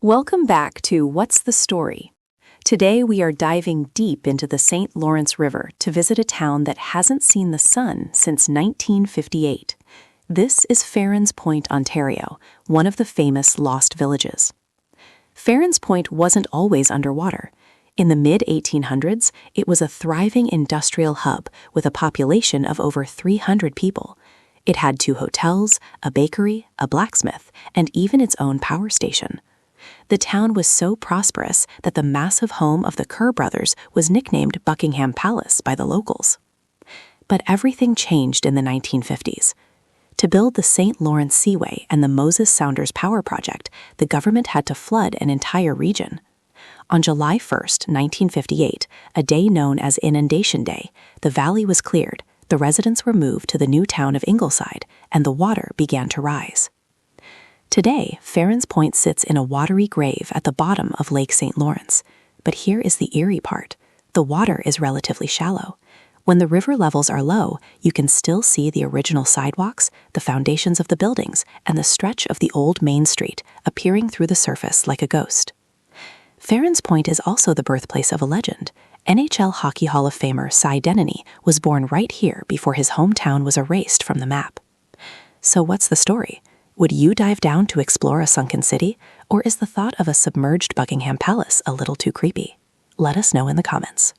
Welcome back to What's the Story? Today we are diving deep into the St. Lawrence River to visit a town that hasn't seen the sun since 1958. This is Farran's Point, Ontario, one of the famous lost villages. Farran's Point wasn't always underwater. In the mid-1800s, it was a thriving industrial hub with a population of over 300 people. It had 2 hotels, a bakery, a blacksmith, and even its own power station. The town was so prosperous that the massive home of the Kerr brothers was nicknamed Buckingham Palace by the locals. But everything changed in the 1950s. To build the St. Lawrence Seaway and the Moses Sounders Power Project, the government had to flood an entire region. On July 1, 1958, a day known as Inundation Day, the valley was cleared, the residents were moved to the new town of Ingleside, and the water began to rise. Today, Farran's Point sits in a watery grave at the bottom of Lake St. Lawrence. But here is the eerie part. The water is relatively shallow. When the river levels are low, you can still see the original sidewalks, the foundations of the buildings, and the stretch of the old Main Street appearing through the surface like a ghost. Farran's Point is also the birthplace of a legend. NHL Hockey Hall of Famer Cy Denny was born right here before his hometown was erased from the map. So what's the story? Would you dive down to explore a sunken city, or is the thought of a submerged Buckingham Palace a little too creepy? Let us know in the comments.